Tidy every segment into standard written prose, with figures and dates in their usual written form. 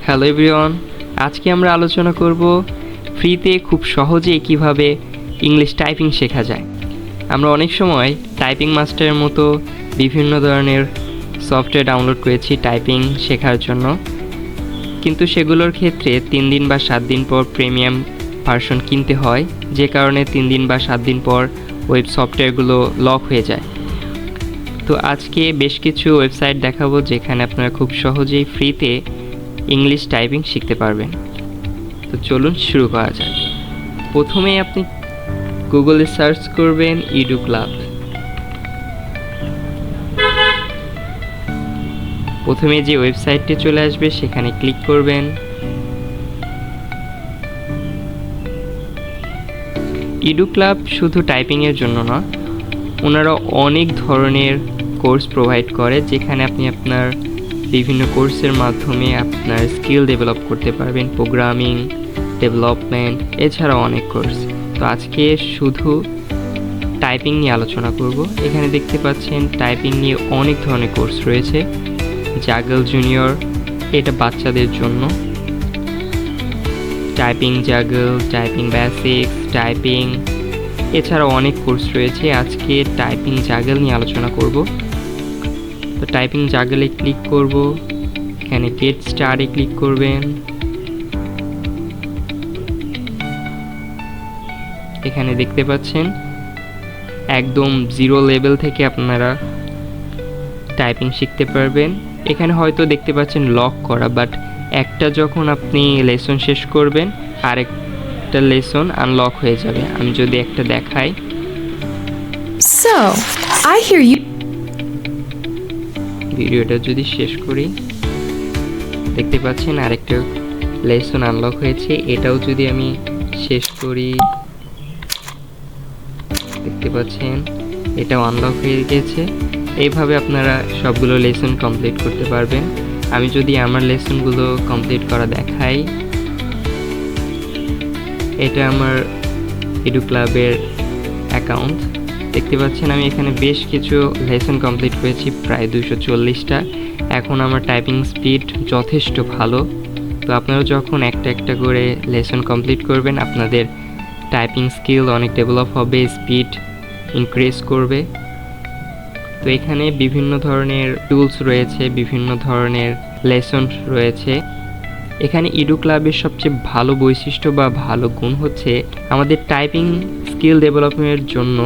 Hello everyone, আজকে আমরা আলোচনা করব ফ্রিতে খুব সহজেই কিভাবে ইংলিশ টাইপিং শেখা যায়। আমরা অনেক সময় টাইপিং মাস্টারের মতো বিভিন্ন ধরনের সফটওয়্যার ডাউনলোড করেছি টাইপিং শেখার জন্য, কিন্তু সেগুলোর ক্ষেত্রে 3 দিন বা 7 দিন পর প্রিমিয়াম ভার্সন কিনতে হয়, যে কারণে 3 দিন বা 7 দিন পর ওয়েব সফটওয়্যারগুলো লক হয়ে যায়। তো আজকে বেশ কিছু ওয়েবসাইট দেখাবো যেখানে আপনারা খুব সহজেই ফ্রিতে ইংলিশ টাইপিং শিখতে পারবেন। তো চলুন শুরু করা যাক। প্রথমে আপনি গুগলে সার্চ করবেন ইডু ক্লাব। প্রথমে যে ওয়েবসাইটটি চলে আসবে সেখানে ক্লিক করবেন। ইডু ক্লাব শুধু টাইপিংয়ের জন্য না, ওনারা অনেক ধরনের কোর্স প্রোভাইড করে, যেখানে আপনি আপনার বিভিন্ন কোর্সের মাধ্যমে আপনার স্কিল ডেভেলপ করতে পারবেন, প্রোগ্রামিং, ডেভেলপমেন্ট, এছাড়াও অনেক কোর্স। তো আজকে শুধু টাইপিং নিয়ে আলোচনা করব। এখানে দেখতে পাচ্ছেন টাইপিং নিয়ে অনেক ধরনের কোর্স রয়েছে। জাগল জুনিয়র, এটা বাচ্চাদের জন্য। টাইপিং জাগল, টাইপিং বেসিক্স, টাইপিং, এছাড়াও অনেক কোর্স রয়েছে। আজকে টাইপিং জাগল নিয়ে আলোচনা করব। তো টাইপিং জাগলে ক্লিক করব, এখানে গেট স্টার্টে ক্লিক করবেন। এখানে দেখতে পাচ্ছেন একদম জিরো লেভেল থেকে আপনারা টাইপিং শিখতে পারবেন। এখানে হয়তো দেখতে পাচ্ছেন লক করা, বাট একটা যখন আপনি লেসন শেষ করবেন আরেকটা লেসন আনলক হয়ে যাবে। আমি যদি একটা দেখাই, So, I hear you. ভিডিওটা যদি শেষ করি, দেখতে পাচ্ছেন আরেকটা লেসন আনলক হয়েছে। এটাও যদি আমি শেষ করি, দেখতে পাচ্ছেন এটাও আনলক হয়ে গেছে। এইভাবে আপনারা সবগুলো লেসন কমপ্লিট করতে পারবেন। আমি যদি আমার লেসনগুলো কমপ্লিট করা দেখাই, এটা আমার ইডু ক্লাবের অ্যাকাউন্ট। দেখতে পাচ্ছেন আমি এখানে বেশ কিছু লেসন কমপ্লিট করেছি, প্রায় 240টা। এখন আমার টাইপিং স্পিড যথেষ্ট ভালো। তো আপনারা যখন একটা একটা করে লেসন কমপ্লিট করবেন, আপনাদের টাইপিং স্কিল অনেক ডেভেলপ হবে, স্পিড ইনক্রিজ করবে। তো এখানে বিভিন্ন ধরনের টুলস রয়েছে, বিভিন্ন ধরনের লেসন রয়েছে। এখানে ইডু ক্লাবের সবচেয়ে ভালো বৈশিষ্ট্য বা ভালো গুণ হচ্ছে, আমাদের টাইপিং স্কিল ডেভেলপমেন্টের জন্য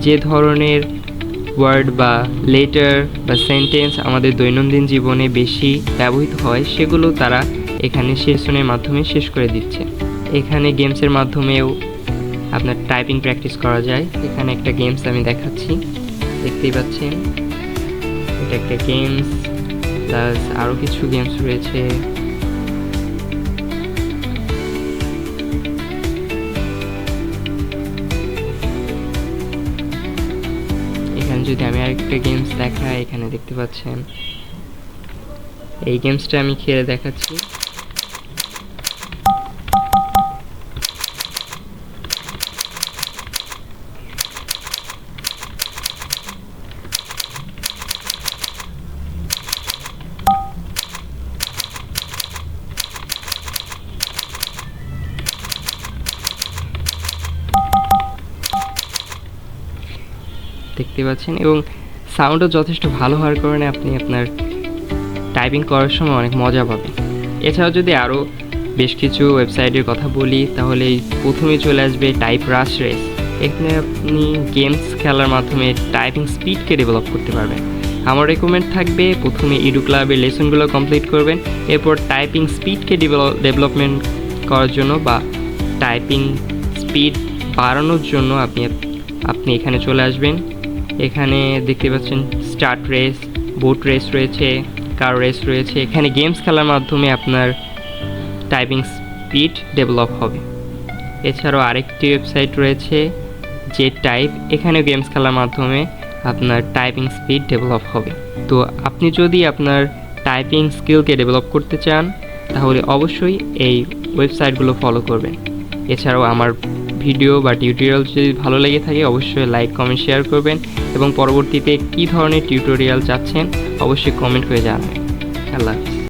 যে ধরনের ওয়ার্ড বা লেটার বা সেন্টেন্স আমাদের দৈনন্দিন জীবনে বেশি ব্যবহৃত হয়, সেগুলো তারা এখানে সেশনের মাধ্যমে শেষ করে দিচ্ছে। এখানে গেমসের মাধ্যমেও আপনার টাইপিং প্র্যাকটিস করা যায়। এখানে একটা গেমস আমি দেখাচ্ছি, দেখতেই পাচ্ছেন এটা একটা গেমস, প্লাস আরও কিছু গেমস রয়েছে। এখানে যদি আমি আরেকটা গেমস দেখাই, এখানে দেখতে পাচ্ছেন এই গেমসটা আমি খেলে দেখাচ্ছি। দেখতে পাচ্ছেন, এবং সাউন্ডও যথেষ্ট ভালো হওয়ার কারণে আপনি আপনার টাইপিং করার সময় অনেক মজা পাবেন। এছাড়াও যদি আরও বেশ কিছু ওয়েবসাইটের কথা বলি, তাহলে প্রথমে চলে আসবে টাইপ রাশ রেস। এখানে আপনি গেমস খেলার মাধ্যমে টাইপিং স্পিডকে ডেভেলপ করতে পারবেন। আমার রেকমেন্ড থাকবে প্রথমে ইডু ক্লাবের লেসনগুলো কমপ্লিট করবেন, এরপর টাইপিং স্পিডকে ডেভেলপমেন্ট করার জন্য বা টাইপিং স্পিড বাড়ানোর জন্য আপনি এখানে চলে আসবেন। এখানে দেখতে পাচ্ছেন স্টার্ট রেস, বোট রেস রয়েছে, কার রেস রয়েছে। এখানে গেমস খেলার মাধ্যমে আপনার টাইপিং স্পিড ডেভেলপ হবে। এছাড়াও আরেকটি ওয়েবসাইট রয়েছে জেট টাইপ, এখানে গেমস খেলার মাধ্যমে আপনার টাইপিং স্পিড ডেভেলপ হবে। তো আপনি যদি আপনার টাইপিং স্কিলকে ডেভেলপ করতে চান, তাহলে অবশ্যই এই ওয়েবসাইটগুলো ফলো করবেন। এছাড়াও আমার ভিডিও বা টিউটোরিয়াল যদি ভালো লেগে থাকে, অবশ্যই লাইক, কমেন্ট, শেয়ার করবেন, এবং পরবর্তীতে কী ধরনের টিউটোরিয়াল চাচ্ছেন অবশ্যই কমেন্ট করে জানাবেন। আল্লাহ।